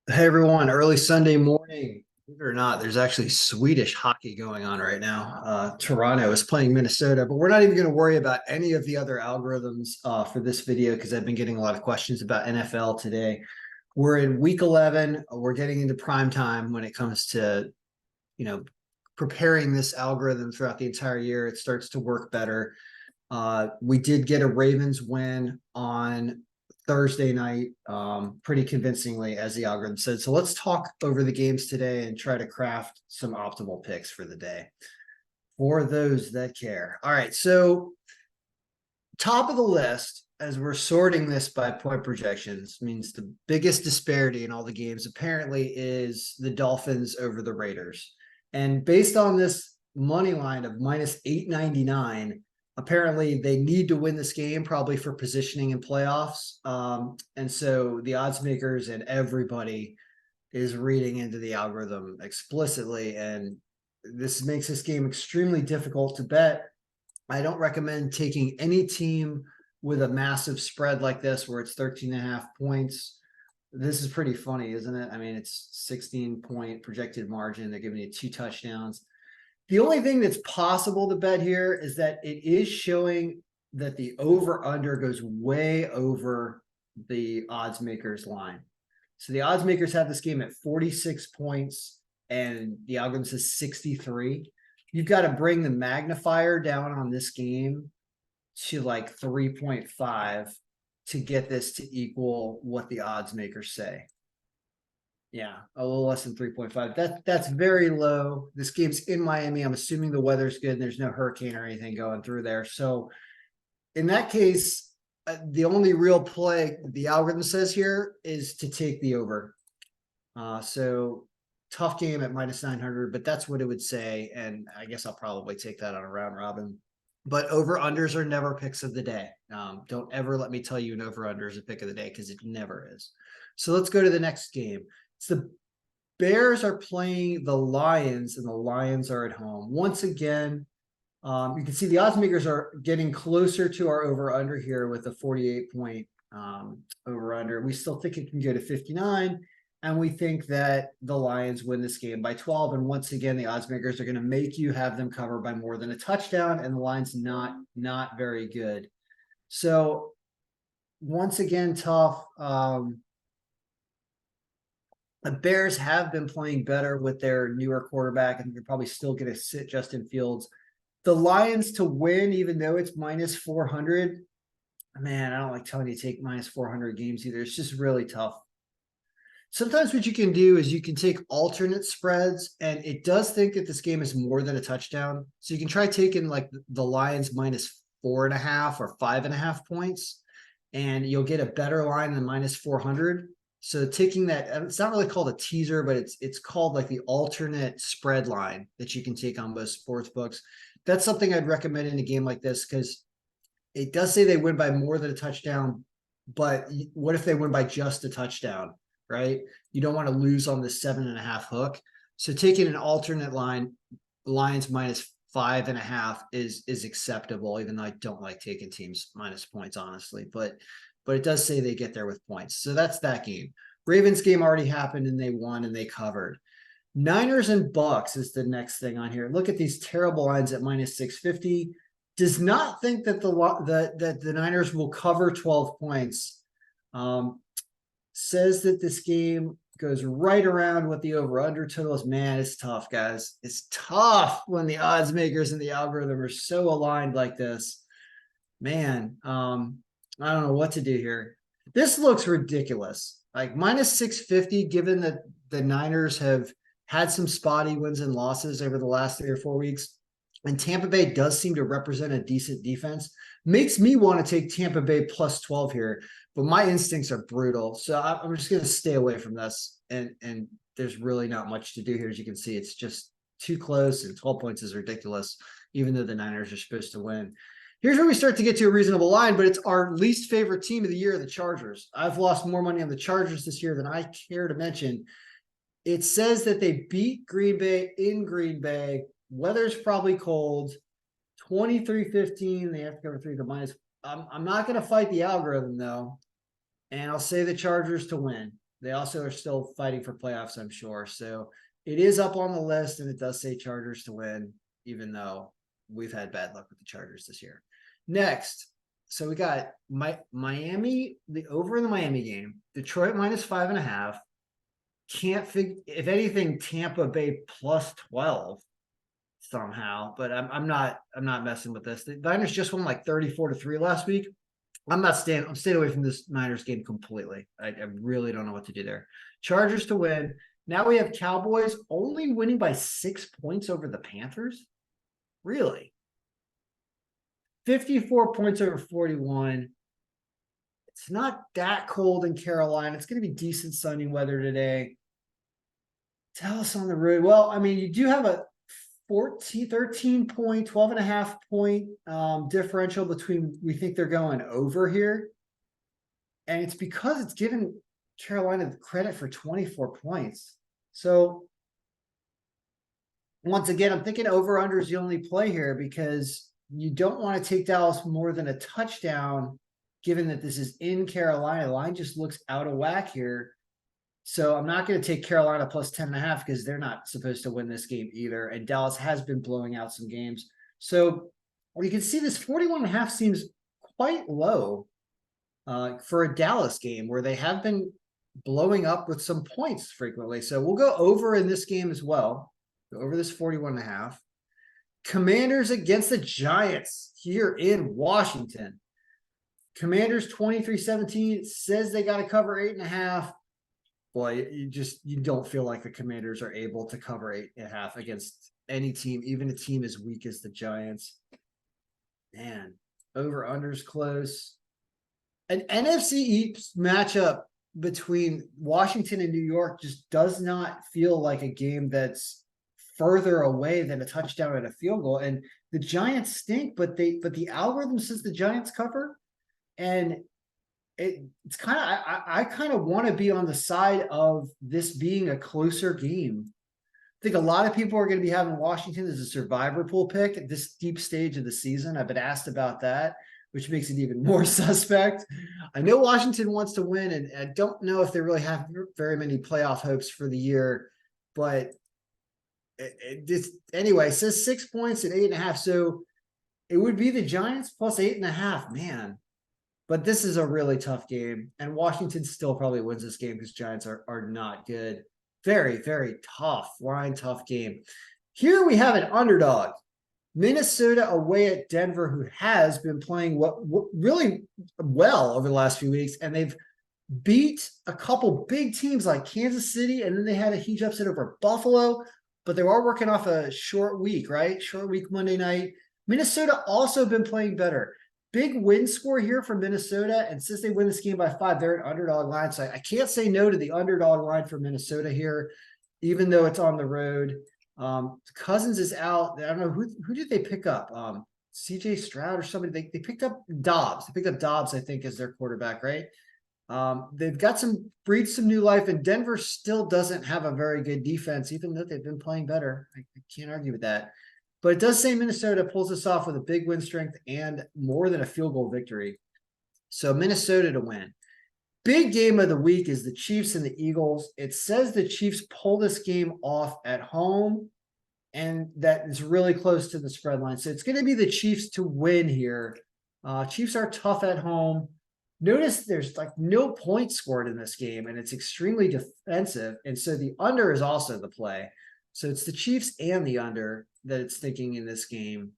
Hey everyone, early Sunday morning. Believe it or not, there's actually Swedish hockey going on right now. Toronto is playing Minnesota, but we're not even going to worry about any of the other algorithms for this video because I've been getting a lot of questions about NFL today. We're in week 11. We're getting into prime time when it comes to, you know, preparing this algorithm throughout the entire year. It starts to work better. We did get a Ravens win on Thursday night, pretty convincingly, as the algorithm said. So let's talk over the games today and try to craft some optimal picks for the day for those that care. All right. So, top of the list, as we're sorting this by point projections, means the biggest disparity in all the games apparently is the Dolphins over the Raiders. And based on this money line of minus 899, apparently they need to win this game probably for positioning in playoffs. And so the odds makers and everybody is reading into the algorithm explicitly. And this makes this game extremely difficult to bet. I don't recommend taking any team with a massive spread like this where it's 13 and a half points. This is pretty funny, isn't it? I mean, it's 16-point projected margin. They're giving you 2 touchdowns. The only thing that's possible to bet here is that it is showing that the over under goes way over the odds makers line. So the odds makers have this game at 46 points and the algorithm says 63. You've got to bring the magnifier down on this game to like 3.5 to get this to equal what the odds makers say. Yeah, a little less than 3.5. That's very low. This game's in Miami. I'm assuming the weather's good and there's no hurricane or anything going through there. So in that case, the only real play the algorithm says here is to take the over. So tough game at minus 900, but that's what it would say. And I guess I'll probably take that on a round robin. But over unders are never picks of the day. Don't ever let me tell you an over under is a pick of the day because it never is. So let's go to the next game. It's the Bears are playing the Lions, and the Lions are at home. Once again, you can see the odds makers are getting closer to our over under here with a 48 point over under. We still think it can go to 59. And we think that the Lions win this game by 12. And once again, the odds makers are going to make you have them cover by more than a touchdown, and the line's not very good. So once again, tough. The Bears have been playing better with their newer quarterback, and they're probably still going to sit Justin Fields. The Lions to win, even though it's minus 400, man, I don't like telling you to take minus 400 games either. It's just really tough. Sometimes what you can do is you can take alternate spreads, and it does think that this game is more than a touchdown. So you can try taking like the Lions minus 4.5 or 5.5 points, and you'll get a better line than minus 400. So taking that, it's not really called a teaser, but it's called like the alternate spread line that you can take on most sports books. That's something I'd recommend in a game like this because it does say they win by more than a touchdown, but what if they win by just a touchdown, right? You don't want to lose on the 7.5 hook. So taking an alternate line, Lions minus 5.5 is acceptable, even though I don't like taking teams minus points, honestly. But it does say they get there with points. So that's that game. Ravens game already happened and they won and they covered. Niners and Bucks is the next thing on here. Look at these terrible lines at minus 650. Does not think that the Niners will cover 12 points. Says that this game goes right around what the over-under total is. Man, it's tough, guys. It's tough when the odds makers and the algorithm are so aligned like this. Man, I don't know what to do here. This looks ridiculous. Like minus 650, given that the Niners have had some spotty wins and losses over the last 3 or 4 weeks. And Tampa Bay does seem to represent a decent defense. Makes me want to take Tampa Bay plus 12 here, but my instincts are brutal. So I'm just going to stay away from this. And there's really not much to do here. As you can see, it's just too close, and 12 points is ridiculous, even though the Niners are supposed to win. Here's where we start to get to a reasonable line, but it's our least favorite team of the year, the Chargers. I've lost more money on the Chargers this year than I care to mention. It says that they beat Green Bay in Green Bay. Weather's probably cold. 23-15. They have to cover 3 to minus. I'm not going to fight the algorithm, though, and I'll say the Chargers to win. They also are still fighting for playoffs, I'm sure. So it is up on the list, and it does say Chargers to win, even though we've had bad luck with the Chargers this year. Next, so we got Miami, the over in the Miami game, Detroit -5.5. Can't figure, if anything, Tampa Bay +12 somehow, but I'm not messing with this. The Niners just won like 34-3 last week. I'm staying away from this Niners game completely. I really don't know what to do there. Chargers to win. Now we have Cowboys only winning by 6 points over the Panthers. Really? 54 points over 41. It's not that cold in Carolina. It's going to be decent sunny weather today. Dallas on the road. Well, I mean, you do have a 13 point, 12.5 point differential between, we think they're going over here. And it's because it's given Carolina the credit for 24 points. So once again, I'm thinking over-under is the only play here because you don't want to take Dallas more than a touchdown, given that this is in Carolina. The line just looks out of whack here. So I'm not going to take Carolina plus 10.5 because they're not supposed to win this game either. And Dallas has been blowing out some games. So you can see this 41.5 seems quite low for a Dallas game where they have been blowing up with some points frequently. So we'll go over in this game as well. Go over this 41.5. Commanders against the Giants here in Washington. Commanders 23-17 says they got to cover 8.5. Boy, you don't feel like the Commanders are able to cover 8.5 against any team, even a team as weak as the Giants. Man, over-under's close. An NFC East matchup between Washington and New York just does not feel like a game that's further away than a touchdown and a field goal. And the Giants stink, but the algorithm says the Giants cover. And it's kind of, I kind of want to be on the side of this being a closer game. I think a lot of people are going to be having Washington as a survivor pool pick at this deep stage of the season. I've been asked about that, which makes it even more suspect. I know Washington wants to win, and I don't know if they really have very many playoff hopes for the year, but anyway, it says 6 points and 8.5. So it would be the Giants plus 8.5, man. But this is a really tough game, and Washington still probably wins this game because Giants are not good. Very, very tough line, tough game. Here we have an underdog. Minnesota away at Denver, who has been playing really well over the last few weeks, and they've beat a couple big teams like Kansas City, and then they had a huge upset over Buffalo, but they are working off a short week, right? Short week Monday night. Minnesota also been playing better. Big win score here for Minnesota, and since they win this game by 5, they're an underdog line. So I can't say no to the underdog line for Minnesota here, even though it's on the road. Cousins is out. I don't know who did they pick up? CJ Stroud or somebody. They picked up Dobbs. They picked up Dobbs, I think, as their quarterback, right? They've got breathed some new life, and Denver still doesn't have a very good defense, even though they've been playing better. I can't argue with that. But it does say Minnesota pulls this off with a big win strength and more than a field goal victory. So Minnesota to win. Big game of the week is the Chiefs and the Eagles. It says the Chiefs pull this game off at home, and that is really close to the spread line. So it's going to be the Chiefs to win here. Chiefs are tough at home. Notice there's like no points scored in this game, and it's extremely defensive. And so the under is also the play. So it's the Chiefs and the under that it's thinking in this game.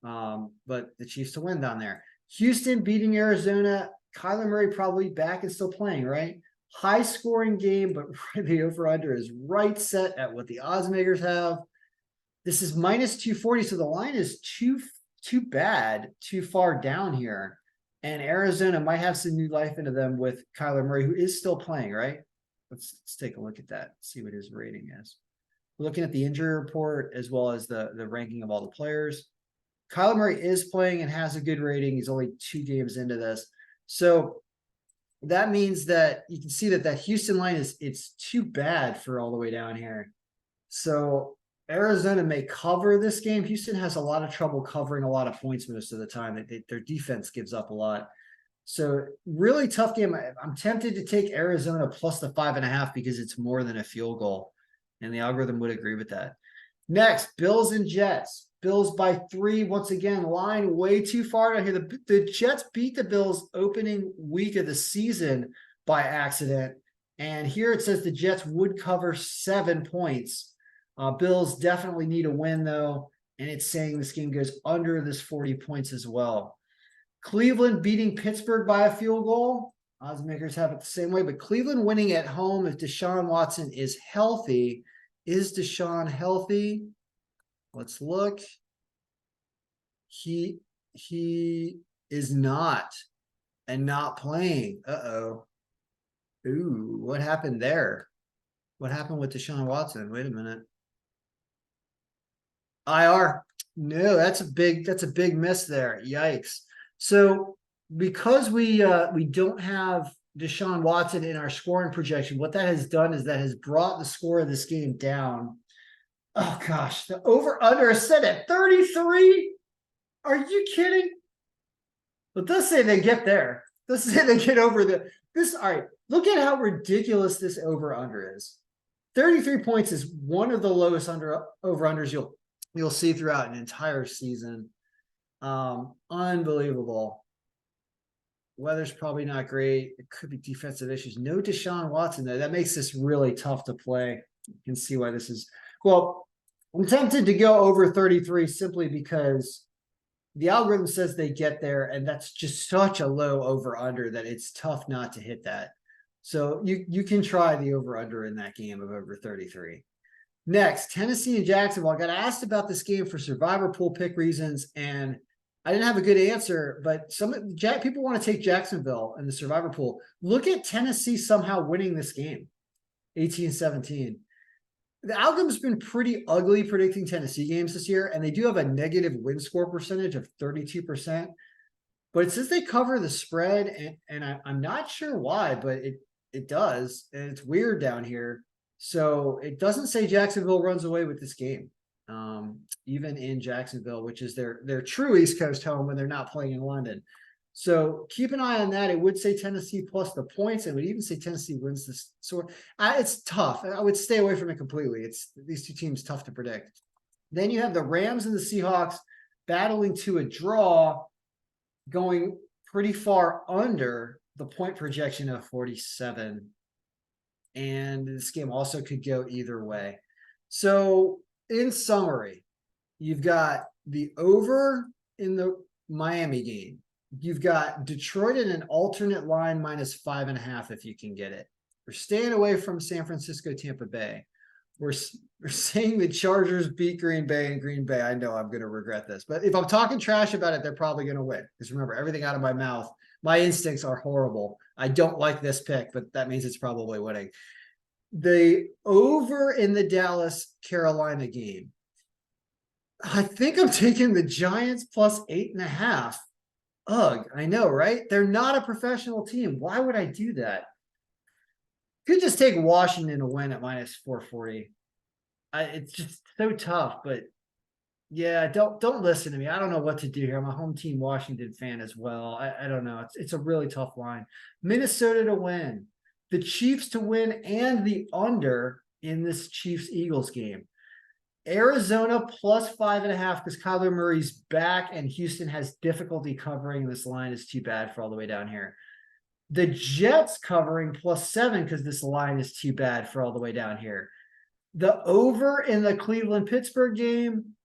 But the Chiefs to win down there. Houston beating Arizona. Kyler Murray probably back and still playing, right? High scoring game, but the over-under is right set at what the odds makers have. This is -240, so the line is too bad, too far down here. And Arizona might have some new life into them with Kyler Murray, who is still playing, right? Let's take a look at that, see what his rating is. We're looking at the injury report as well as the ranking of all the players. Kyler Murray is playing and has a good rating. He's only 2 games into this. So that means that you can see that Houston line it's too bad for all the way down here. So Arizona may cover this game. Houston has a lot of trouble covering a lot of points most of the time. Their defense gives up a lot. So really tough game. I'm tempted to take Arizona plus the 5.5 because it's more than a field goal. And the algorithm would agree with that. Next, Bills and Jets. Bills by 3. Once again, line way too far down here. The Jets beat the Bills opening week of the season by accident. And here it says the Jets would cover 7 points. Bills definitely need a win, though. And it's saying this game goes under this 40 points as well. Cleveland beating Pittsburgh by a field goal. Odds makers have it the same way, but Cleveland winning at home if Deshaun Watson is healthy. Is Deshaun healthy? Let's look. He is not, and not playing. Uh-oh. Ooh, what happened there? What happened with Deshaun Watson? Wait a minute. IR. No, that's a big miss there. Yikes. So because we don't have Deshaun Watson in our scoring projection, what that has done is that has brought the score of this game down. Oh gosh, the over under is set at 33. Are you kidding? But let's say they get there. Let's say they get over this. All right, look at how ridiculous this over under is. 33 points is one of the lowest over unders you'll see throughout an entire season. Unbelievable. Weather's probably not great. It could be defensive issues. No Deshaun Watson, though. That makes this really tough to play. You can see why this is. Well, I'm tempted to go over 33 simply because the algorithm says they get there, and that's just such a low over-under that it's tough not to hit that. So you can try the over-under in that game of over 33. Next, Tennessee and Jacksonville. I got asked about this game for survivor pool pick reasons, and I didn't have a good answer, but people want to take Jacksonville in the survivor pool. Look at Tennessee somehow winning this game, 18-17. The algorithm's been pretty ugly predicting Tennessee games this year, and they do have a negative win score percentage of 32%. But it says they cover the spread, and I'm not sure why, but it does, and it's weird down here. So it doesn't say Jacksonville runs away with this game, even in Jacksonville, which is their true East Coast home when they're not playing in London. So keep an eye on that. It would say Tennessee plus the points. It would even say Tennessee wins this. So it's tough. I would stay away from it completely. It's these two teams tough to predict. Then you have the Rams and the Seahawks battling to a draw, going pretty far under the point projection of 47. And this game also could go either way. So in summary, you've got the over in the Miami game. You've got Detroit in an alternate line minus 5.5 if you can get it. We're staying away from San Francisco, Tampa Bay. We're saying the Chargers beat Green Bay, and Green Bay, I know I'm going to regret this. But if I'm talking trash about it, they're probably going to win. Because remember, everything out of my mouth, my instincts are horrible. I don't like this pick, but that means it's probably winning. The over in the Dallas-Carolina game. I think I'm taking the Giants plus 8.5. Ugh, I know, right? They're not a professional team. Why would I do that? Could just take Washington to win at minus 440. It's just so tough, but yeah, don't listen to me. I don't know what to do here. I'm a home team Washington fan as well. I don't know. It's a really tough line. Minnesota to win, the Chiefs to win, and the under in this Chiefs-Eagles game. Arizona plus 5.5 because Kyler Murray's back and Houston has difficulty covering. This line is too bad for all the way down here. The Jets covering plus 7 because this line is too bad for all the way down here. The over in the Cleveland-Pittsburgh game.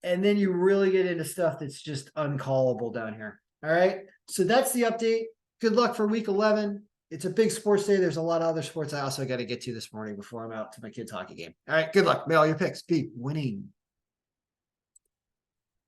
And then you really get into stuff that's just uncallable down here. All right. So that's the update. Good luck for week 11. It's a big sports day. There's a lot of other sports I also got to get to this morning before I'm out to my kids' hockey game. All right. Good luck. May all your picks be winning.